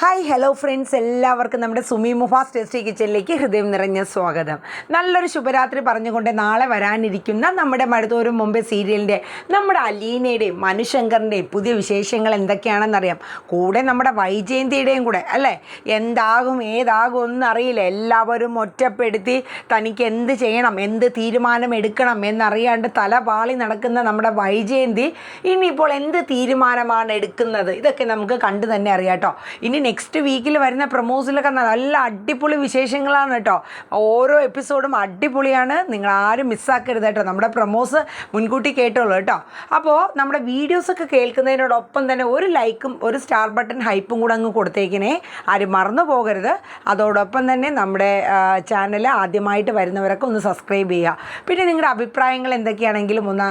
Hi hello friends, എല്ലാവർക്കും നമ്മുടെ Sumi Mufas tasty കിച്ചണിലേക്ക് ഹൃദയം നിറഞ്ഞ സ്വാഗതം. നല്ലൊരു ശുഭരാത്രി പറഞ്ഞുകൊണ്ട് നാളെ വരാനിരിക്കുന്ന നമ്മുടെ മടുത്തോരും മുമ്പേ സീരിയലിൻ്റെ നമ്മുടെ അലീനയുടെയും മനുശങ്കറിൻ്റെയും പുതിയ വിശേഷങ്ങൾ എന്തൊക്കെയാണെന്നറിയാം. കൂടെ നമ്മുടെ വൈജയന്തിയുടെയും കൂടെ അല്ലേ, എന്താകും ഏതാകും ഒന്നും അറിയില്ല. എല്ലാവരും ഒറ്റപ്പെടുത്തി തനിക്ക് എന്ത് ചെയ്യണം, എന്ത് തീരുമാനം എടുക്കണം എന്നറിയാണ്ട് തല പാളി നടക്കുന്ന നമ്മുടെ വൈജയന്തി ഇനിയിപ്പോൾ എന്ത് തീരുമാനമാണ് എടുക്കുന്നത്, ഇതൊക്കെ നമുക്ക് കണ്ടു തന്നെ അറിയാം കേട്ടോ. ഇനി നെക്സ്റ്റ് വീക്കിൽ വരുന്ന പ്രൊമോസിലൊക്കെ നല്ല അടിപൊളി വിശേഷങ്ങളാണ് കേട്ടോ. ഓരോ എപ്പിസോഡും അടിപൊളിയാണ്, നിങ്ങൾ ആരും മിസ്സാക്കരുത് കേട്ടോ. നമ്മുടെ പ്രൊമോസ് മുൻകൂട്ടി കേട്ടോളൂ കേട്ടോ. അപ്പോൾ നമ്മുടെ വീഡിയോസൊക്കെ കേൾക്കുന്നതിനോടൊപ്പം തന്നെ ഒരു ലൈക്കും ഒരു സ്റ്റാർ ബട്ടൺ ഹൈപ്പും കൂടെ അങ്ങ് കൊടുത്തേക്കിനെ, ആരും മറന്നു പോകരുത്. അതോടൊപ്പം തന്നെ നമ്മുടെ ചാനൽ ആദ്യമായിട്ട് വരുന്നവരൊക്കെ ഒന്ന് സബ്സ്ക്രൈബ് ചെയ്യുക. പിന്നെ നിങ്ങളുടെ അഭിപ്രായങ്ങൾ എന്തൊക്കെയാണെങ്കിലും ഒന്ന്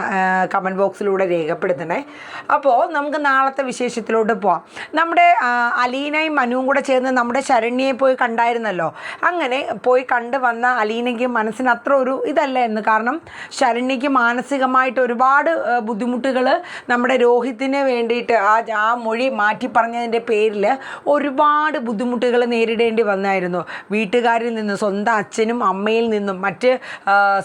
കമൻറ്റ് ബോക്സിലൂടെ രേഖപ്പെടുത്തണേ. അപ്പോൾ നമുക്ക് നാളത്തെ വിശേഷത്തിലോട്ട് പോവാം. നമ്മുടെ അലീനയും മനുവും കൂടെ ചേർന്ന് നമ്മുടെ ശരണ്യയെ പോയി കണ്ടായിരുന്നല്ലോ. അങ്ങനെ പോയി കണ്ട് വന്ന അലീനയ്ക്ക് മനസ്സിന് അത്ര ഒരു ഇതല്ല എന്ന്. കാരണം ശരണ്യയ്ക്ക് മാനസികമായിട്ട് ഒരുപാട് ബുദ്ധിമുട്ടുകൾ നമ്മുടെ രോഹിത്തിന് വേണ്ടിയിട്ട് ആ മൊഴി മാറ്റി പറഞ്ഞതിൻ്റെ പേരിൽ ഒരുപാട് ബുദ്ധിമുട്ടുകൾ നേരിടേണ്ടി വന്നായിരുന്നു. വീട്ടുകാരിൽ നിന്നും, സ്വന്തം അച്ഛനും അമ്മയിൽ നിന്നും, മറ്റ്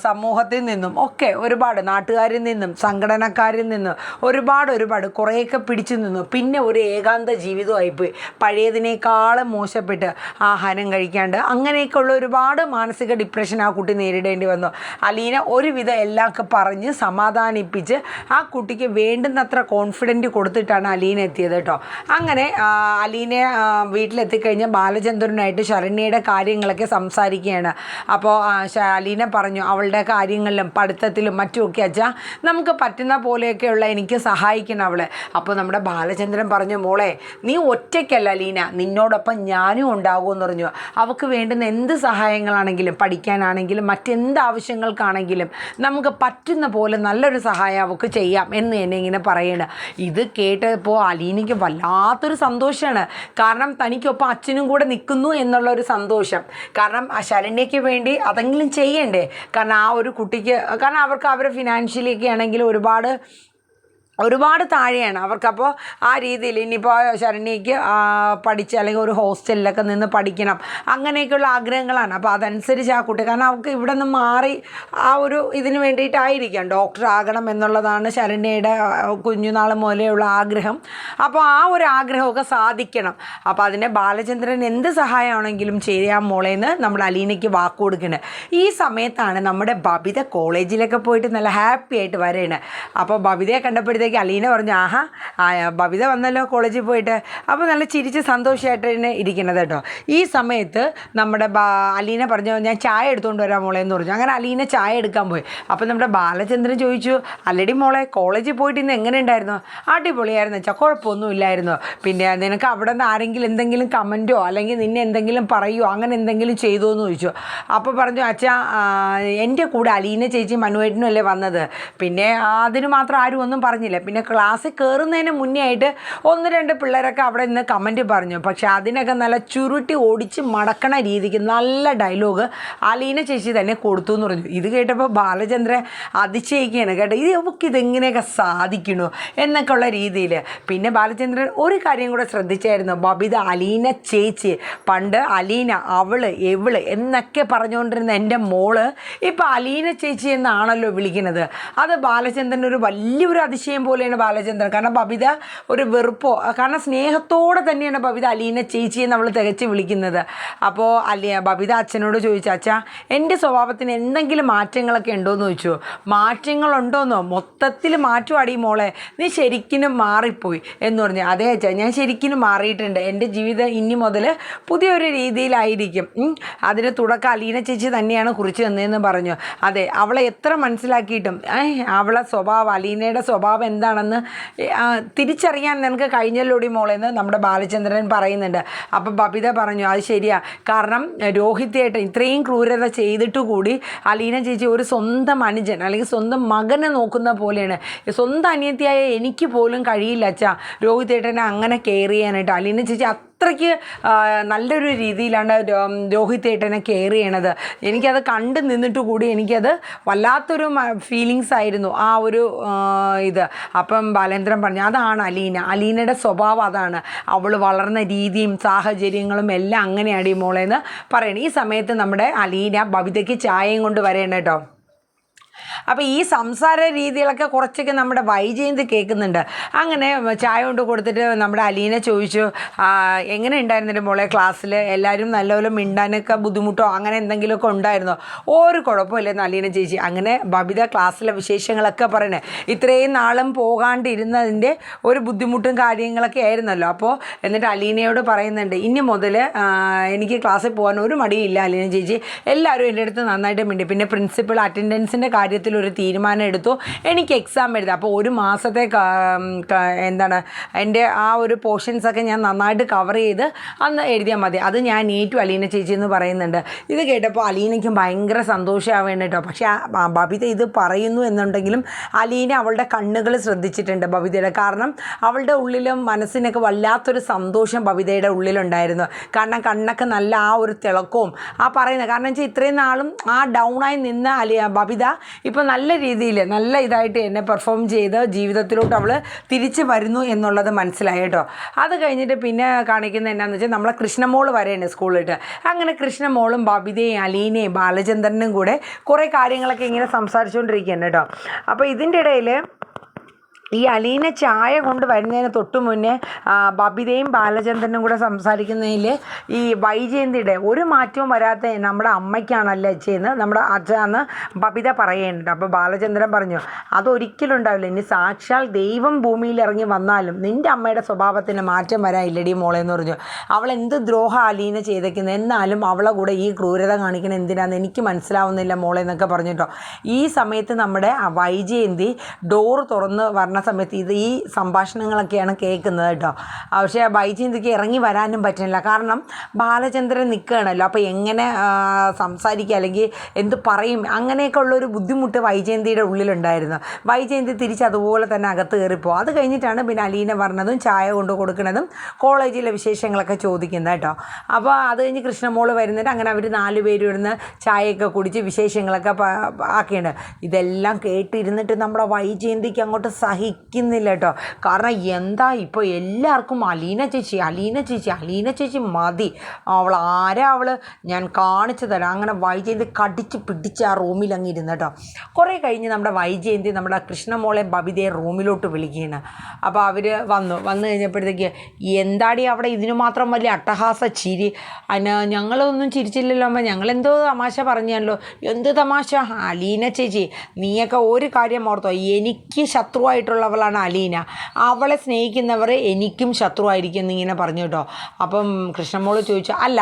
സമൂഹത്തിൽ നിന്നും ഒക്കെ ഒരുപാട്, നാട്ടുകാരിൽ നിന്നും സംഘടനക്കാരിൽ നിന്നും ഒരുപാട് കുറേയൊക്കെ പിടിച്ചു നിന്നു. പിന്നെ ഒരു ഏകാന്ത ജീവിതമായിപ്പോയി, പഴയതിനേക്കാളും മോശപ്പെട്ട് ആഹാരം കഴിക്കാണ്ട് അങ്ങനെയൊക്കെയുള്ള ഒരുപാട് മാനസിക ഡിപ്രഷൻ ആ കുട്ടി നേരിടേണ്ടി വന്നു. അലീന ഒരുവിധം എല്ലാമൊക്കെ പറഞ്ഞ് സമാധാനിപ്പിച്ച് ആ കുട്ടിക്ക് വേണ്ടുന്നത്ര കോൺഫിഡൻറ്റ് കൊടുത്തിട്ടാണ് അലീന എത്തിയത് കേട്ടോ. അങ്ങനെ അലീന വീട്ടിലെത്തിക്കഴിഞ്ഞ് ബാലചന്ദ്രനായിട്ട് ശരണ്യയുടെ കാര്യങ്ങളൊക്കെ സംസാരിക്കുകയാണ്. അപ്പോൾ അലീന പറഞ്ഞു അവളുടെ കാര്യങ്ങളിലും പഠിത്തത്തിലും മറ്റുമൊക്കെ അച്ഛാ നമുക്ക് പറ്റുന്ന പോലെയൊക്കെയുള്ള എനിക്ക് സഹായിക്കണം അവളെ. അപ്പോൾ നമ്മുടെ ബാലചന്ദ്രൻ പറഞ്ഞു, മോളെ നീ ഒറ്റയ്ക്കല്ല അലീന, നിന്നോടൊപ്പം ഞാനും ഉണ്ടാകുമെന്ന് പറഞ്ഞു. അവൾക്ക് വേണ്ടുന്ന എന്ത് സഹായങ്ങളാണെങ്കിലും, പഠിക്കാനാണെങ്കിലും മറ്റെന്ത് ആവശ്യങ്ങൾക്കാണെങ്കിലും നമുക്ക് പറ്റുന്ന പോലെ നല്ലൊരു സഹായം അവൾക്ക് ചെയ്യാം എന്ന് എന്നെ ഇങ്ങനെ പറയണം. ഇത് കേട്ടപ്പോൾ അലീനയ്ക്ക് വല്ലാത്തൊരു സന്തോഷമാണ്. കാരണം തനിക്കൊപ്പം അച്ഛനും കൂടെ നിൽക്കുന്നു എന്നുള്ളൊരു സന്തോഷം. കാരണം ആ ശരണ്യയ്ക്ക് വേണ്ടി അതെങ്കിലും ചെയ്യണ്ടേ. കാരണം ആ ഒരു കുട്ടിക്ക്, കാരണം അവർക്ക് അവരെ ഫിനാൻഷ്യലിയൊക്കെ ആണെങ്കിൽ ഒരുപാട് താഴെയാണ് അവർക്കപ്പോൾ. ആ രീതിയിൽ ഇനിയിപ്പോൾ ശരണ്യയ്ക്ക് പഠിച്ച് അല്ലെങ്കിൽ ഒരു ഹോസ്റ്റലിലൊക്കെ നിന്ന് പഠിക്കണം, അങ്ങനെയൊക്കെയുള്ള ആഗ്രഹങ്ങളാണ്. അപ്പോൾ അതനുസരിച്ച് ആ കുട്ടി, കാരണം അവർക്ക് ഇവിടെ നിന്ന് മാറി ആ ഒരു ഇതിന് വേണ്ടിയിട്ടായിരിക്കാം ഡോക്ടർ ആകണം എന്നുള്ളതാണ് ശരണ്യയുടെ കുഞ്ഞുനാൾ മുതലെയുള്ള ആഗ്രഹം. അപ്പോൾ ആ ഒരു ആഗ്രഹമൊക്കെ സാധിക്കണം. അപ്പോൾ അതിനെ ബാലചന്ദ്രൻ എന്ത് സഹായമാണെങ്കിലും ചെയ്യാൻ മോളേന്ന് നമ്മൾ അലീനയ്ക്ക് വാക്ക് കൊടുക്കുന്നത്. ഈ സമയത്താണ് നമ്മുടെ ബബിത കോളേജിലൊക്കെ പോയിട്ട് നല്ല ഹാപ്പി ആയിട്ട് വരെയാണ്. അപ്പോൾ ബബിതയെ കണ്ടപ്പോഴത്തേക്ക് അലീന പറഞ്ഞു, ആഹാ ബബിത വന്നല്ലോ കോളേജിൽ പോയിട്ട്. അപ്പോൾ നല്ല ചിരിച്ച് സന്തോഷമായിട്ട് തന്നെ ഇരിക്കുന്നത് കേട്ടോ. ഈ സമയത്ത് നമ്മുടെ അലീന പറഞ്ഞു, ഞാൻ ചായ എടുത്തുകൊണ്ട് വരാം മോളെ എന്ന് പറഞ്ഞു. അങ്ങനെ അലീന ചായ എടുക്കാൻ പോയി. അപ്പോൾ നമ്മുടെ ബാലചന്ദ്രൻ ചോദിച്ചു, അല്ലടി മോളെ കോളേജിൽ പോയിട്ട് ഇന്ന് എങ്ങനെ ഉണ്ടായിരുന്നു? അടിപൊളിയായിരുന്നു അച്ഛാ, കുഴപ്പമൊന്നുമില്ലായിരുന്നു. പിന്നെ നിനക്ക് അവിടെ നിന്ന് ആരെങ്കിലും എന്തെങ്കിലും കമൻറ്റോ അല്ലെങ്കിൽ നിന്നെ എന്തെങ്കിലും പറയുമോ, അങ്ങനെ എന്തെങ്കിലും ചെയ്തോ എന്ന് ചോദിച്ചു. അപ്പോൾ പറഞ്ഞു, അച്ഛാ എൻ്റെ കൂടെ അലീന ചേച്ചി മനുവേട്ടനും അല്ലേ വന്നത്, പിന്നെ അതിന് മാത്രം ആരും ഒന്നും പറഞ്ഞില്ല. പിന്നെ ക്ലാസ്സിൽ കയറുന്നതിന് മുന്നേ ആയിട്ട് 1-2 പിള്ളേരൊക്കെ അവിടെ നിന്ന് കമൻറ്റ് പറഞ്ഞു. പക്ഷേ അതിനൊക്കെ നല്ല ചുരുട്ടി ഓടിച്ച് മടക്കണ രീതിക്ക് നല്ല ഡയലോഗ് അലീന ചേച്ചി തന്നെ കൊടുത്തു എന്ന് പറഞ്ഞു. ഇത് കേട്ടപ്പോൾ ബാലചന്ദ്രൻ അതിശയിക്കുകയാണ് കേട്ടോ, ഇതെങ്ങനെയൊക്കെ സാധിക്കണോ എന്നൊക്കെ ഉള്ള രീതിയിൽ. പിന്നെ ബാലചന്ദ്രൻ ഒരു കാര്യം കൂടെ ശ്രദ്ധിച്ചായിരുന്നു, ബബിത അലീന ചേച്ചി, പണ്ട് അലീന അവള് എവള് എന്നൊക്കെ പറഞ്ഞുകൊണ്ടിരുന്ന എൻ്റെ മോള് ഇപ്പോൾ അലീന ചേച്ചി എന്നാണല്ലോ വിളിക്കുന്നത്. അത് ബാലചന്ദ്രൻ ഒരു വലിയൊരു അതിശയം പോലെയാണ് ബാലചന്ദ്രൻ. കാരണം ബബിത ഒരു വെറുപ്പോ, കാരണം സ്നേഹത്തോടെ തന്നെയാണ് ബബിത അലീന ചേച്ചിയെ നമ്മൾ തികച്ച് വിളിക്കുന്നത്. അപ്പോൾ ബബിത അച്ഛനോട് ചോദിച്ചു, അച്ഛാ എൻ്റെ സ്വഭാവത്തിന് എന്തെങ്കിലും മാറ്റങ്ങളൊക്കെ ഉണ്ടോയെന്ന് ചോദിച്ചു. മാറ്റങ്ങളുണ്ടോയെന്നോ? മൊത്തത്തിൽ മാറ്റുവാടി മോളെ, നീ ശരിക്കും മാറിപ്പോയി എന്ന് പറഞ്ഞു. അതേ അച്ഛാ, ഞാൻ ശരിക്കും മാറിയിട്ടുണ്ട്, എൻ്റെ ജീവിതം ഇനി മുതൽ പുതിയൊരു രീതിയിലായിരിക്കും. അതിന് തുടക്കം അലീന ചേച്ചി തന്നെയാണ് കുറിച്ച് തന്നതെന്ന് പറഞ്ഞു. അതെ, അവളെ എത്ര മനസ്സിലാക്കിയിട്ടും അവളെ സ്വഭാവം, അലീനയുടെ സ്വഭാവം എന്താണെന്ന് തിരിച്ചറിയാൻ നിനക്ക് കഴിഞ്ഞല്ലോടി മോളെന്ന് നമ്മുടെ ബാലചന്ദ്രൻ പറയുന്നുണ്ട്. അപ്പം ബബിത പറഞ്ഞു, അത് ശരിയാ, കാരണം രോഹിതായിട്ട് ഇത്രയും ക്രൂരത ചെയ്തിട്ട് കൂടി അലീന ചേച്ചി ഒരു സ്വന്തം അനുജൻ അല്ലെങ്കിൽ സ്വന്തം മകനെ നോക്കുന്ന പോലെയാണ്. സ്വന്തം അനിയത്തിയായ എനിക്ക് പോലും കഴിയില്ല അച്ഛാ രോഹിതേട്ടനെ അങ്ങനെ കെയർ ചെയ്യാനായിട്ട്. അലീന ചേച്ചി അത്രയ്ക്ക് നല്ലൊരു രീതിയിലാണ് രോഹിത് ഏട്ടനെ കെയർ ചെയ്യണത്. എനിക്കത് കണ്ട് നിന്നിട്ട് കൂടി എനിക്കത് വല്ലാത്തൊരു ഫീലിങ്സ് ആയിരുന്നു ആ ഒരു ഇത്. അപ്പം ബാലേന്ദ്രൻ പറഞ്ഞു അതാണ് അലീനയുടെ സ്വഭാവം അതാണ്, അവൾ വളർന്ന രീതിയും സാഹചര്യങ്ങളും എല്ലാം അങ്ങനെയാണ് ഈ മോളേന്ന് പറയണം. ഈ സമയത്ത് നമ്മുടെ അലീന ബബിതയ്ക്ക് ചായയും കൊണ്ട് വരേണ്ട കേട്ടോ. അപ്പോൾ ഈ സംസാര രീതികളൊക്കെ കുറച്ചൊക്കെ നമ്മുടെ വൈജയന്തി കേൾക്കുന്നുണ്ട്. അങ്ങനെ ചായ കൊണ്ട് കൊടുത്തിട്ട് നമ്മുടെ അലീന ചോദിച്ചു, എങ്ങനെ ഉണ്ടായിരുന്നില്ല മോളെ ക്ലാസ്സിൽ, എല്ലാവരും നല്ലപോലെ മിണ്ടാനൊക്കെ ബുദ്ധിമുട്ടോ അങ്ങനെ എന്തെങ്കിലുമൊക്കെ ഉണ്ടായിരുന്നോ? ഒരു കുഴപ്പമില്ലെന്ന് അലീന ചേച്ചി. അങ്ങനെ ബബിത ക്ലാസ്സിലെ വിശേഷങ്ങളൊക്കെ പറയണേ, ഇത്രയും നാളും പോകാണ്ടിരുന്നതിൻ്റെ ഒരു ബുദ്ധിമുട്ടും കാര്യങ്ങളൊക്കെ ആയിരുന്നല്ലോ. അപ്പോൾ എന്നിട്ട് അലീനയോട് പറയുന്നുണ്ട്, ഇനി മുതൽ എനിക്ക് ക്ലാസ്സിൽ പോകാൻ ഒരു മടിയില്ല അലീന ചേച്ചി, എല്ലാവരും എൻ്റെ അടുത്ത് നന്നായിട്ട് മിണ്ടി. പിന്നെ പ്രിൻസിപ്പൾ അറ്റൻഡൻസിൻ്റെ കാര്യത്തിൽ ഒരു തീരുമാനം എടുത്തു, എനിക്ക് എക്സാം എഴുതാം. അപ്പോൾ ഒരു മാസത്തെ എന്താണ് എൻ്റെ ആ ഒരു പോർഷൻസൊക്കെ ഞാൻ നന്നായിട്ട് കവർ ചെയ്ത് അന്ന് എഴുതിയാൽ മതി, അത് ഞാൻ നീറ്റു അലീന ചേച്ചി എന്ന് പറയുന്നുണ്ട്. ഇത് കേട്ടപ്പോൾ അലീനയ്ക്കും ഭയങ്കര സന്തോഷമാവേണ്ട കേട്ടോ. പക്ഷേ ബബിത ഇത് പറയുന്നു എന്നുണ്ടെങ്കിലും അലീന അവളുടെ കണ്ണുകൾ ശ്രദ്ധിച്ചിട്ടുണ്ട് ബബിതയുടെ. കാരണം അവളുടെ ഉള്ളിലും മനസ്സിനൊക്കെ വല്ലാത്തൊരു സന്തോഷം ബബിതയുടെ ഉള്ളിലുണ്ടായിരുന്നു. കാരണം കണ്ണൊക്കെ നല്ല ആ ഒരു തിളക്കവും ആ പറയുന്നത്, കാരണം വെച്ചാൽ ഇത്രയും നാളും ആ ഡൗണായി നിന്ന ബബിത ഇപ്പോൾ നല്ല രീതിയിൽ നല്ല ഇതായിട്ട് എന്നെ പെർഫോം ചെയ്ത് ജീവിതത്തിലോട്ട് അവൾ തിരിച്ച് വരുന്നു എന്നുള്ളത് മനസ്സിലായി കേട്ടോ. അത് കഴിഞ്ഞിട്ട് പിന്നെ കാണിക്കുന്നത് എന്നാന്ന് വെച്ചാൽ നമ്മളെ കൃഷ്ണമോൾ വരെയാണ് സ്കൂളിലിട്ട്. അങ്ങനെ കൃഷ്ണമോളും ബബിതയും അലീനയും ബാലചന്ദ്രനും കൂടെ കുറേ കാര്യങ്ങളൊക്കെ ഇങ്ങനെ സംസാരിച്ചുകൊണ്ടിരിക്കുകയാണ് കേട്ടോ. അപ്പോൾ ഇതിൻ്റെ ഇടയിൽ ഈ അലീന ചായ കൊണ്ട് വരുന്നതിന് തൊട്ട് മുന്നേ ബബിതയും ബാലചന്ദ്രനും കൂടെ സംസാരിക്കുന്നതിൽ ഈ വൈജയന്തിയുടെ ഒരു മാറ്റവും വരാത്ത നമ്മുടെ അമ്മയ്ക്കാണല്ലേ ചെയ്യുന്നത്, നമ്മുടെ അച്ഛന്ന് ബബിത പറയുന്നുണ്ട്. അപ്പോൾ ബാലചന്ദ്രൻ പറഞ്ഞു, അതൊരിക്കലും ഉണ്ടാവില്ല, ഇനി സാക്ഷാൽ ദൈവം ഭൂമിയിൽ ഇറങ്ങി വന്നാലും നിൻ്റെ അമ്മയുടെ സ്വഭാവത്തിന് മാറ്റം വരാനില്ലടി മോളെ എന്ന് പറഞ്ഞു. അവൾ എന്ത് ദ്രോഹം അലീന ചെയ്തേക്കുന്നത്, എന്നാലും അവളെ കൂടെ ഈ ക്രൂരത കാണിക്കണം എന്തിനാന്ന് എനിക്ക് മനസ്സിലാവുന്നില്ല മോളെ എന്നൊക്കെ പറഞ്ഞിട്ടോ. ഈ സമയത്ത് നമ്മുടെ വൈജയന്തി ഡോറ് തുറന്ന് സമയത്ത് ഈ സംഭാഷണങ്ങളൊക്കെയാണ് കേൾക്കുന്നത് കേട്ടോ. പക്ഷേ വൈജയന്തിക്ക് ഇറങ്ങി വരാനും പറ്റുന്നില്ല, കാരണം ബാലചന്ദ്രൻ നിൽക്കുകയാണല്ലോ. അപ്പോൾ എങ്ങനെ സംസാരിക്കുക അല്ലെങ്കിൽ എന്ത് പറയും അങ്ങനെയൊക്കെ ഉള്ളൊരു ബുദ്ധിമുട്ട് വൈജയന്തിയുടെ ഉള്ളിലുണ്ടായിരുന്നു. വൈജയന്തി തിരിച്ചതുപോലെ തന്നെ അകത്ത് കയറിപ്പോകും. അത് കഴിഞ്ഞിട്ടാണ് പിന്നെ അലീന പറഞ്ഞതും ചായ കൊണ്ട് കൊടുക്കുന്നതും കോളേജിലെ വിശേഷങ്ങളൊക്കെ ചോദിക്കുന്നത് കേട്ടോ. അപ്പോൾ അത് കഴിഞ്ഞ് കൃഷ്ണമോൾ വരുന്നിട്ട് അങ്ങനെ അവർ 4 പേരും ഇരുന്ന് ചായയൊക്കെ കുടിച്ച് വിശേഷങ്ങളൊക്കെ ആക്കിയുണ്ട്. ഇതെല്ലാം കേട്ടിരുന്നിട്ട് നമ്മുടെ വൈജയന്തിക്ക് അങ്ങോട്ട് സഹിക്കുന്നില്ല കേട്ടോ. കാരണം എന്താ ഇപ്പോൾ എല്ലാവർക്കും അലീന ചേച്ചി മതി, അവൾ ആരാ അവൾ, ഞാൻ കാണിച്ചു തരാം. അങ്ങനെ വൈജയന്തി കടിച്ച് പിടിച്ച് ആ റൂമിൽ അങ്ങ് ഇരുന്ന് കേട്ടോ. കുറേ കഴിഞ്ഞ് നമ്മുടെ വൈജയന്തി നമ്മുടെ കൃഷ്ണമോളെ ബബിതയെ റൂമിലോട്ട് വിളിക്കുകയാണ്. അപ്പോൾ അവർ വന്നു കഴിഞ്ഞപ്പോഴത്തേക്ക്, എന്താടി അവിടെ ഇതിനു മാത്രം വലിയ അട്ടഹാസ ചിരി, അതിന് ഞങ്ങളൊന്നും ചിരിച്ചില്ലല്ലോ അമ്മ, ഞങ്ങളെന്തോ തമാശ പറഞ്ഞല്ലോ. എന്ത് തമാശ അലീന ചേച്ചി, നീയൊക്കെ ഒരു കാര്യം ഓർത്തോ, എനിക്ക് ശത്രുവായിട്ടുള്ളവളാണ് അലീന, അവളെ സ്നേഹിക്കുന്നവർ എനിക്കും ശത്രുവായിരിക്കും എന്നിങ്ങനെ പറഞ്ഞു കേട്ടോ. അപ്പം കൃഷ്ണമോൾ ചോദിച്ചു, അല്ല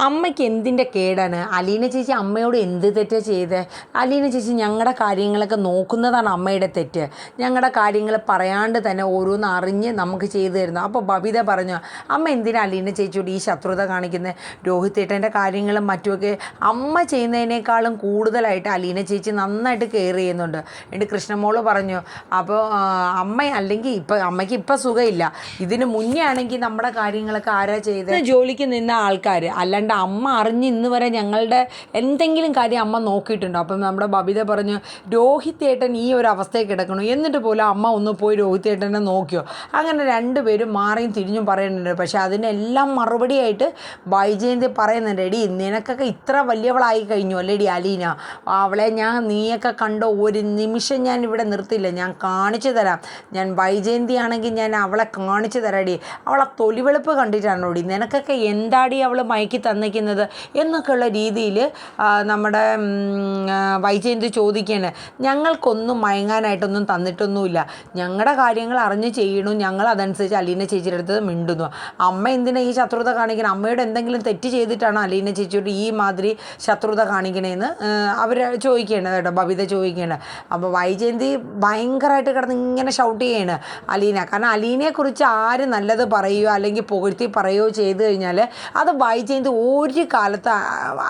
അമ്മയ്ക്ക് എന്തിൻ്റെ കേടാണ്, അലീന ചേച്ചി അമ്മയോട് എന്ത് തെറ്റാണ് ചെയ്തത്? അലീന ചേച്ചി ഞങ്ങളുടെ കാര്യങ്ങളൊക്കെ നോക്കുന്നതാണ് അമ്മയുടെ തെറ്റ്, ഞങ്ങളുടെ കാര്യങ്ങൾ പറയാണ്ട് തന്നെ ഓരോന്ന് അറിഞ്ഞ് നമുക്ക് ചെയ്തു തരുന്നു. അപ്പോൾ ബബിത പറഞ്ഞു, അമ്മ എന്തിനാണ് അലീന ചേച്ചിയോട് ഈ ശത്രുത കാണിക്കുന്നത്? രോഹിത് ഏട്ടൻ്റെ കാര്യങ്ങളും മറ്റുമൊക്കെ അമ്മ ചെയ്യുന്നതിനേക്കാളും കൂടുതലായിട്ട് അലീന ചേച്ചി നന്നായിട്ട് കെയർ ചെയ്യുന്നുണ്ട്. എന്നിട്ട് കൃഷ്ണമോള് പറഞ്ഞു, അപ്പോൾ അമ്മ അല്ലെങ്കിൽ അമ്മയ്ക്ക് ഇപ്പം സുഖമില്ല, ഇതിന് മുന്നേ ആണെങ്കിൽ നമ്മുടെ കാര്യങ്ങളൊക്കെ ആരാ ചെയ്തത്? ജോലിക്ക് നിന്ന ആൾക്കാർ, അല്ലാണ്ട് അമ്മ അറിഞ്ഞ് ഇന്ന് വരെ ഞങ്ങളുടെ എന്തെങ്കിലും കാര്യം അമ്മ നോക്കിയിട്ടുണ്ടോ? അപ്പം നമ്മുടെ ബബിത പറഞ്ഞു, രോഹിത് ഏട്ടൻ ഈ ഒരു അവസ്ഥയിൽ കിടക്കണു, എന്നിട്ട് പോലും അമ്മ ഒന്ന് പോയി രോഹിത് ഏട്ടനെ നോക്കിയോ? അങ്ങനെ 2 പേരും മാറിയും തിരിഞ്ഞും പറയുന്നുണ്ട്. പക്ഷേ അതിനെല്ലാം മറുപടിയായിട്ട് വൈജയന്തി പറയുന്നുണ്ട്, എടി നിനക്കൊക്കെ ഇത്ര വലിയവളായി കഴിഞ്ഞു അല്ലേടി അലീന, അവളെ നീയൊക്കെ കണ്ടോ, ഒരു നിമിഷം ഞാൻ ഇവിടെ നിർത്തില്ല, ഞാൻ കാണിച്ചു തരാം, ഞാൻ വൈജയന്തി ആണെങ്കിൽ ഞാൻ അവളെ കാണിച്ചു തരാടി, അവളെ തൊലിവെളുപ്പ് കണ്ടിട്ടാണോടി, നിനക്കൊക്കെ എന്താടി അവൾ മയക്കി തന്നിക്കുന്നത് എന്നൊക്കെയുള്ള രീതിയിൽ നമ്മുടെ വൈജയന്തി ചോദിക്കുകയാണ്. ഞങ്ങൾക്കൊന്നും മയങ്ങാനായിട്ടൊന്നും തന്നിട്ടൊന്നുമില്ല, ഞങ്ങളുടെ കാര്യങ്ങൾ അറിഞ്ഞ് ചെയ്യണു, ഞങ്ങൾ അതനുസരിച്ച് അലീന ചേച്ചിയുടെ അടുത്ത് മിണ്ടുന്നു. അമ്മ എന്തിനാ ഈ ശത്രുത കാണിക്കണം? അമ്മയോട് എന്തെങ്കിലും തെറ്റ് ചെയ്തിട്ടാണോ അലീന ചേച്ചിയോട് ഈ മാതിരി ശത്രുത കാണിക്കണേന്ന് അവർ ചോദിക്കുകയാണ് കേട്ടോ, ബബിത ചോദിക്കുകയാണ്. അപ്പോൾ വൈജയന്തി ഭയങ്കരമായിട്ട് കിടന്ന് ഇങ്ങനെ ഷൗട്ട് ചെയ്യാണ് അലീന. കാരണം അലീനയെക്കുറിച്ച് ആര് നല്ലത് പറയുകയോ അല്ലെങ്കിൽ പുകഴ്ത്തി പറയുകയോ ചെയ്തു കഴിഞ്ഞാൽ അത് വൈജയന്തി ഒരു കാലത്ത്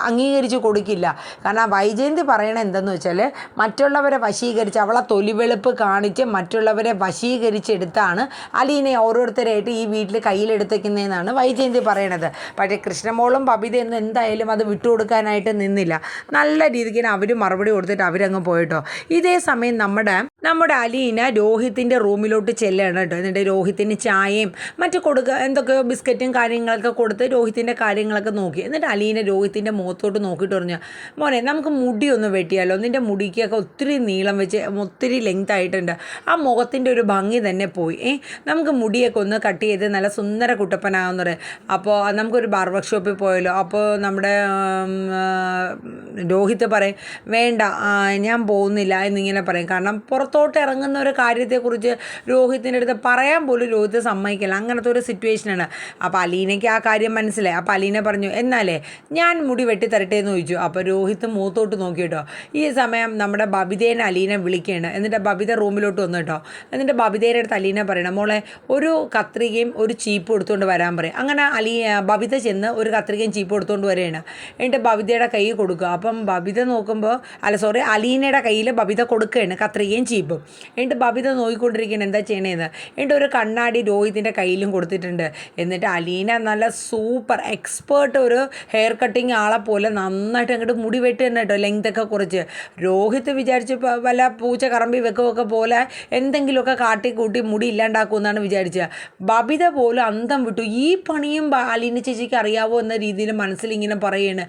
അംഗീകരിച്ച് കൊടുക്കില്ല. കാരണം വൈജയന്തി പറയണ എന്തെന്ന് വെച്ചാൽ മറ്റുള്ളവരെ വശീകരിച്ച് അവളെ തൊലിവെളുപ്പ് കാണിച്ച് മറ്റുള്ളവരെ വശീകരിച്ചെടുത്താണ് അലീനയെ ഓരോരുത്തരായിട്ട് ഈ വീട്ടിൽ കയ്യിലെടുത്തേക്കുന്നതെന്നാണ് വൈജയന്തി പറയണത്. പക്ഷേ കൃഷ്ണമോളും ബബിതയൊന്നും എന്തായാലും അത് വിട്ടുകൊടുക്കാനായിട്ട് നിന്നില്ല. നല്ല രീതിക്ക് അവർ മറുപടി കൊടുത്തിട്ട് അവരങ്ങ് പോയിട്ടോ. ഇതേ സമയം നമ്മുടെ അലീന രോഹിത്തിൻ്റെ റൂമിലോട്ട് ചെല്ലണം കേട്ടോ. എന്നിട്ട് രോഹിത്തിന് ചായയും മറ്റു എന്തൊക്കെയോ ബിസ്ക്കറ്റും കാര്യങ്ങളൊക്കെ കൊടുത്ത് രോഹിത്തിൻ്റെ കാര്യങ്ങളൊക്കെ നോക്കി. എന്നിട്ട് അലീന രോഹിത്തിൻ്റെ മുഖത്തോട്ട് നോക്കിയിട്ട് പറഞ്ഞു, മോനെ നമുക്ക് മുടി ഒന്ന് വെട്ടിയാലോ, നിൻ്റെ മുടിക്കൊക്കെ ഒത്തിരി നീളം വെച്ച് ഒത്തിരി ലെങ്ത് ആയിട്ടുണ്ട്, ആ മുഖത്തിൻ്റെ ഒരു ഭംഗി തന്നെ പോയി, നമുക്ക് മുടിയൊക്കെ ഒന്ന് കട്ട് ചെയ്ത് നല്ല സുന്ദര കുട്ടപ്പനാകുന്ന പറയും. അപ്പോൾ നമുക്കൊരു ബാർബർ ഷോപ്പിൽ പോയല്ലോ. അപ്പോൾ നമ്മുടെ രോഹിത്ത് പറയും, വേണ്ട ഞാൻ പോകുന്നില്ല എന്നിങ്ങനെ പറയും. കാരണം പുറത്തോട്ട് ഇറങ്ങുന്ന ഒരു കാര്യത്തെക്കുറിച്ച് രോഹിത്തിൻ്റെ അടുത്ത് പറയാൻ പോലും രോഹിത്ത് സമ്മതിക്കില്ല. അങ്ങനത്തെ ഒരു സിറ്റുവേഷനാണ്. അപ്പോൾ അലീനയ്ക്ക് ആ കാര്യം മനസ്സിലായി. അപ്പോൾ അലീന പറഞ്ഞു, എന്നാലേ ഞാൻ മുടി വെട്ടിത്തരട്ടെ എന്ന് ചോദിച്ചു. അപ്പോൾ രോഹിത്ത് മുഖത്തോട്ട് നോക്കിയിട്ടോ. ഈ സമയം നമ്മുടെ ബബിതേനെ അലീന വിളിക്കുകയാണ്. എന്നിട്ട് ബബിത റൂമിലോട്ട് വന്നു കേട്ടോ. എന്നിട്ട് ബബിതയുടെ അടുത്ത് അലീന പറയണം, മോളെ ഒരു കത്രികയും ഒരു ചീപ്പും എടുത്തുകൊണ്ട് വരാൻ പറയും. അങ്ങനെ ബബിത ചെന്ന് ഒരു കത്രികയും ചീപ്പും എടുത്തുകൊണ്ട് വരികയാണ്. എന്നിട്ട് ബബിതയുടെ കൈ കൊടുക്കുക. അപ്പം ബബിത നോക്കുമ്പോൾ അലീനയുടെ കയ്യിൽ ബബിത കൊടുക്കുകയാണ് കത്രികയും ചീപ്പും. എന്നിട്ട് ബബിത നോക്കിക്കൊണ്ടിരിക്കുകയാണ് എന്താ ചെയ്യണേന്ന്. എന്നിട്ട് ഒരു കണ്ണാടി രോഹിത്തിൻ്റെ കയ്യിലും കൊടുത്തിട്ടുണ്ട്. എന്നിട്ട് അലീന നല്ല സൂപ്പർ എക്സ്പേർട്ട് ഒരു ഹെയർ കട്ടിങ് ആളെ പോലെ നന്നായിട്ട് അങ്ങോട്ട് മുടി വെട്ടുന്നുണ്ട് കേട്ടോ, ലെങ്തൊക്കെ കുറച്ച്. രോഹിത്ത് വിചാരിച്ച് വല്ല പൂച്ച കറമ്പി വെക്കുകയൊക്കെ പോലെ എന്തെങ്കിലുമൊക്കെ കാട്ടിക്കൂട്ടി മുടി ഇല്ലാണ്ടാക്കുമെന്നാണ് വിചാരിച്ചത്. ബബിത പോലും അന്തം വിട്ടു. ഈ പണിയും അലീന ചേച്ചിക്ക് അറിയാവോ എന്ന രീതിയിൽ മനസ്സിലിങ്ങനെ പറയുകയാണ്.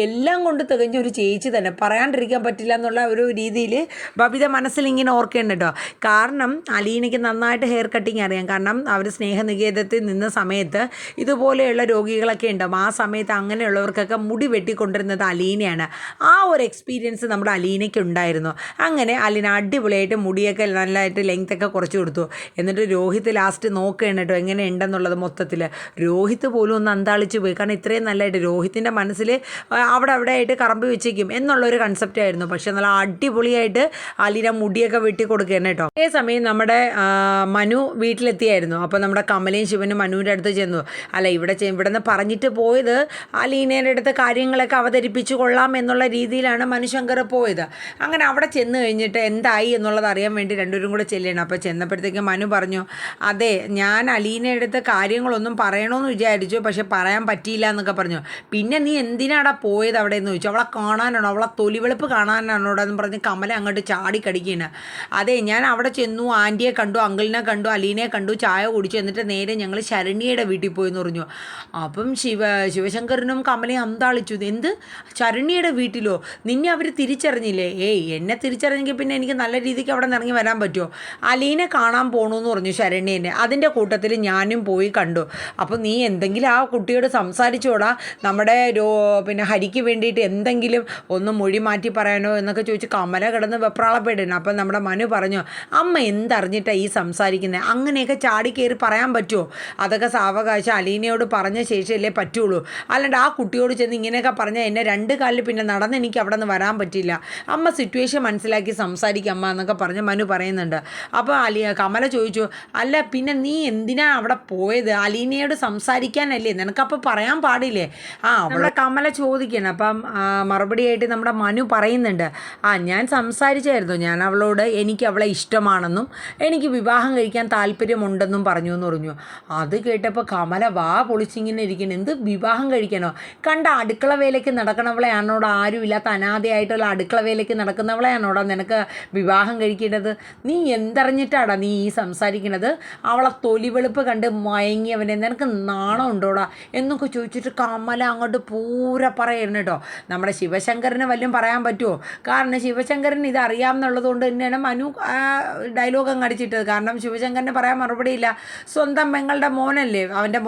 എല്ലാം കൊണ്ട് തികഞ്ഞ ഒരു ചേച്ചി തന്നെ, പറയാണ്ടിരിക്കാൻ പറ്റില്ല എന്നുള്ള ഒരു രീതിയിൽ ബബിത മനസ്സിലിങ്ങനെ ഓർക്കേണ്ട കേട്ടോ. കാരണം അലീനയ്ക്ക് നന്നായിട്ട് ഹെയർ കട്ടിങ് അറിയാം. കാരണം അവർ സ്നേഹനികേതത്തിൽ നിന്ന സമയത്ത് ഇതുപോലെയുള്ള രോഗികളൊക്കെ ഉണ്ടാവും. ആ സമയത്ത് അങ്ങനെയുള്ളവർക്കൊക്കെ മുടി വെട്ടിക്കൊണ്ടിരുന്നത് അലീനയാണ്. ആ ഒരു എക്സ്പീരിയൻസ് നമ്മുടെ അലീനയ്ക്ക് ഉണ്ടായിരുന്നു. അങ്ങനെ അലീന അടിപൊളിയായിട്ട് മുടിയൊക്കെ നല്ലതായിട്ട് ലെങ്ത്തൊക്കെ കുറച്ച് കൊടുത്തു. എന്നിട്ട് രോഹിത്ത് ലാസ്റ്റ് നോക്കുകയാണ് കേട്ടോ എങ്ങനെ ഉണ്ടെന്നുള്ളത്. മൊത്തത്തിൽ രോഹിത്ത് പോലും ഒന്ന് അന്താളിച്ച് പോയി. കാരണം ഇത്രയും നല്ലതായിട്ട് രോഹിത്തിൻ്റെ മനസ്സിൽ അവിടെ ആയിട്ട് കറമ്പ് വെച്ചേക്കും എന്നുള്ളൊരു കൺസെപ്റ്റ് ആയിരുന്നു. പക്ഷെ നല്ല അടിപൊളിയായിട്ട് അലീന മുടിയൊക്കെ വെട്ടി കൊടുക്കുകയാണ് കേട്ടോ. അതേ സമയം നമ്മുടെ മനു വീട്ടിലെത്തിയായിരുന്നു. അപ്പോൾ നമ്മുടെ കമലയും ശിവനും മനുവിൻ്റെ അടുത്ത് ചെന്നു. അല്ല ഇവിടെ നിന്ന് പറഞ്ഞിട്ട് പോയത് അലീനയുടെ അടുത്ത് കാര്യങ്ങളൊക്കെ അവതരിപ്പിച്ചു കൊള്ളാം എന്നുള്ള രീതിയിലാണ് മനുശങ്കർ പോയത്. അങ്ങനെ അവിടെ ചെന്ന് കഴിഞ്ഞിട്ട് എന്തായി എന്നുള്ളത് അറിയാൻ വേണ്ടി രണ്ടുപേരും കൂടെ ചെല്ലണം. അപ്പോൾ ചെന്നപ്പോഴത്തേക്ക് മനു പറഞ്ഞു, അതെ ഞാൻ അലീനയുടെ അടുത്ത് കാര്യങ്ങളൊന്നും പറയണമെന്ന് വിചാരിച്ചു, പക്ഷെ പറയാൻ പറ്റിയില്ല എന്നൊക്കെ പറഞ്ഞു. പിന്നെ നീ എന്തിനാടാ പോയത് അവിടെ എന്ന് ചോദിച്ചു. അവളെ കാണാനാണോ, അവളെ തൊലിവെളുപ്പ് കാണാനാണോ എന്ന് പറഞ്ഞ് കമല അങ്ങോട്ട് ചാടിക്കടിക്കുകയാണ്. അതെ ഞാൻ അവിടെ ചെന്നു, ആൻറ്റിയെ കണ്ടു, അങ്കിളിനെ കണ്ടു, അലീനയെ കണ്ടു, ചായ കുടിച്ചു, എന്നിട്ട് നേരെ ഞങ്ങൾ ശരണ്യയുടെ വീട്ടിൽ പോയെന്ന് പറഞ്ഞു. അപ്പം ശിവശങ്കരനും കമലയും അന്താളിച്ചു. എന്ത് ശരണ്യയുടെ വീട്ടിലോ, നിന്നെ അവർ തിരിച്ചറിഞ്ഞില്ലേ? എന്നെ തിരിച്ചറിഞ്ഞെങ്കിൽ പിന്നെ എനിക്ക് നല്ല രീതിക്ക് അവിടെ നിന്ന് ഇറങ്ങി വരാൻ പറ്റുമോ? അലീനെ കാണാൻ പോകണമെന്ന് പറഞ്ഞു ശരണ്യനെ. അതിൻ്റെ കൂട്ടത്തിൽ ഞാനും പോയി കണ്ടു. അപ്പോൾ നീ എന്തെങ്കിലും ആ കുട്ടിയോട് സംസാരിച്ചോടാ, നമ്മുടെ പിന്നെ ഹരിക്ക് വേണ്ടിയിട്ട് എന്തെങ്കിലും ഒന്ന് മൊഴി മാറ്റി പറയാനോ എന്നൊക്കെ ചോദിച്ച് കമല കിടന്ന് വെപ്രാളപ്പെടുന്നു. അപ്പം നമ്മുടെ മനു പറഞ്ഞു, അമ്മ എന്തറിഞ്ഞിട്ടാണ് ഈ സംസാരിക്കുന്നത്? അങ്ങനെയൊക്കെ ചാടി കയറി പറയാൻ പറ്റുമോ? അതൊക്കെ സാവകാശം അലീനയോട് പറഞ്ഞ ശേഷമല്ലേ പറ്റുള്ളൂ. അല്ലാണ്ട് ആ കുട്ടിയോട് ചെന്ന് ഇങ്ങനെയൊക്കെ പറഞ്ഞാൽ എന്നെ രണ്ട് കാലിൽ പിന്നെ നടന്ന് എനിക്ക് അവിടെ നിന്ന് വരാൻ പറ്റില്ല. അമ്മ സിറ്റുവേഷൻ മനസ്സിലാക്കി സംസാരിക്കുക അമ്മ എന്നൊക്കെ പറഞ്ഞ് മനു പറയുന്നുണ്ട്. അപ്പോൾ കമല ചോദിച്ചു, അല്ല പിന്നെ നീ എന്തിനാ അവിടെ പോയത്? അലീനയോട് സംസാരിക്കാനല്ലേ, നിനക്കപ്പോൾ പറയാൻ പാടില്ലേ? അവിടെ കമല ചോദിക്കണം. അപ്പം മറുപടിയായിട്ട് നമ്മുടെ മനു പറയുന്നുണ്ട്, ഞാൻ സംസാരിച്ചായിരുന്നു, ഞാൻ അവളോട് എനിക്ക് അവളെ ഇഷ്ടമാണെന്നും എനിക്ക് വിവാഹം കഴിക്കാൻ താല്പര്യമുണ്ടെന്നും പറഞ്ഞു എന്ന് പറഞ്ഞു. അത് കേട്ടപ്പോൾ കമല വാ പൊളിച്ചിങ്ങനെ ഇരിക്കണം. എന്ത് വിവാഹം കഴിക്കാനോ? കണ്ട അടുക്കള വേലയ്ക്ക് നടക്കണവളെയാണോട്, ആരുമില്ലാത്ത അനാഥയായിട്ടുള്ള അടുക്കള വേലയ്ക്ക് നടക്കുന്നവളെയാണോടാ നിനക്ക് വിവാഹം കഴിക്കേണ്ടത്? നീ എന്തറിഞ്ഞിട്ടാടാ നീ ഈ സംസാരിക്കണത്? അവളെ തൊലിവെളുപ്പ് കണ്ട് മയങ്ങിയവനെ, നിനക്ക് നാണം ഉണ്ടോടാ എന്നൊക്കെ ചോദിച്ചിട്ട് കമല അങ്ങോട്ട് പൂര പറയുന്നു കേട്ടോ. നമ്മുടെ ശിവശങ്കരന് വല്ലതും പറയാൻ പറ്റുമോ? കാരണം ശിവശങ്കരൻ ഇത് അറിയാമെന്നുള്ളത് കൊണ്ട് തന്നെയാണ് മനു ഡയലോഗ് അങ്ങ് അടിച്ചിട്ടത്. കാരണം ശിവശങ്കരന് പറയാൻ മറുപടിയില്ല. സ്വന്തം പെങ്ങളുടെ മോനല്ലേ, അവൻ്റെ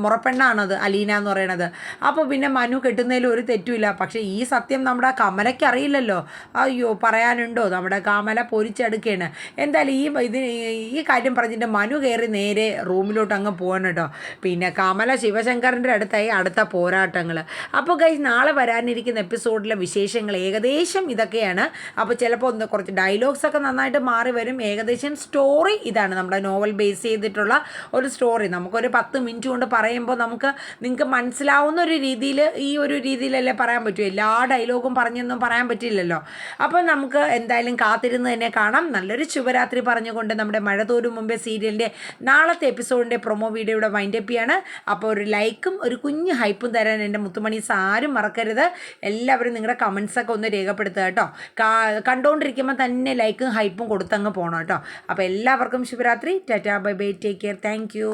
മുറപ്പെണ്ണാണത് അലീന എന്ന് പറയണത്. അപ്പോൾ പിന്നെ മനു കെട്ടുന്നതിൽ ഒരു തെറ്റുമില്ല. പക്ഷേ ഈ സത്യം നമ്മുടെ കമലയ്ക്ക് അറിയില്ലല്ലോ. അയ്യോ പറയാനുണ്ടോ? നമ്മുടെ കമല പൊരിച്ചെടുക്കുകയാണ്. എന്തായാലും ഈ കാര്യം പറഞ്ഞിട്ട് മനു കയറി നേരെ റൂമിലോട്ട് അങ്ങ് പോകണം കേട്ടോ. പിന്നെ കമല ശിവശങ്കറിൻ്റെ അടുത്തായി അടുത്ത പോരാട്ടങ്ങൾ. അപ്പോൾ ഗൈസ് നാളെ വരാനിരിക്കുന്ന എപ്പിസോഡിലെ വിശേഷങ്ങൾ ഏകദേശം ഇതൊക്കെയാണ്. അപ്പോൾ ചിലപ്പോൾ കുറച്ച് ഡയലോഗ് ഡയലോഗ്സൊക്കെ നന്നായിട്ട് മാറി വരും. ഏകദേശം സ്റ്റോറി ഇതാണ്, നമ്മുടെ നോവൽ ബേസ് ചെയ്തിട്ടുള്ള ഒരു സ്റ്റോറി. നമുക്കൊരു 10 മിനിറ്റ് കൊണ്ട് പറയുമ്പോൾ നിങ്ങൾക്ക് മനസ്സിലാവുന്ന ഒരു രീതിയിൽ, ഈ ഒരു രീതിയിലല്ലേ പറയാൻ പറ്റൂ. എല്ലാ ഡയലോഗും പറഞ്ഞൊന്നും പറയാൻ പറ്റില്ലല്ലോ. അപ്പോൾ നമുക്ക് എന്തായാലും കാത്തിരുന്ന് തന്നെ കാണാം. നല്ലൊരു ശുഭരാത്രി പറഞ്ഞുകൊണ്ട് നമ്മുടെ മഴ തോരും മുമ്പേ സീരിയലിൻ്റെ നാളത്തെ എപ്പിസോഡിൻ്റെ പ്രൊമോ വീഡിയോയുടെ വൈൻഡപ്പ് ചെയ്യാണ്. അപ്പോൾ ഒരു ലൈക്കും ഒരു കുഞ്ഞ് ഹൈപ്പും തരാൻ എൻ്റെ മുത്തുമണീസ് ആരും മറക്കരുത്. എല്ലാവരും നിങ്ങളുടെ കമൻസൊക്കെ ഒന്ന് രേഖപ്പെടുത്തുക കേട്ടോ. കണ്ടുകൊണ്ടിരിക്കുമ്പോൾ തന്നെ ലൈക്കും ഹൈപ്പും കൊടുത്തങ്ങ് പോകണം കേട്ടോ. അപ്പോൾ എല്ലാവർക്കും ശുഭരാത്രി. Tata, bye bye, take care, thank you.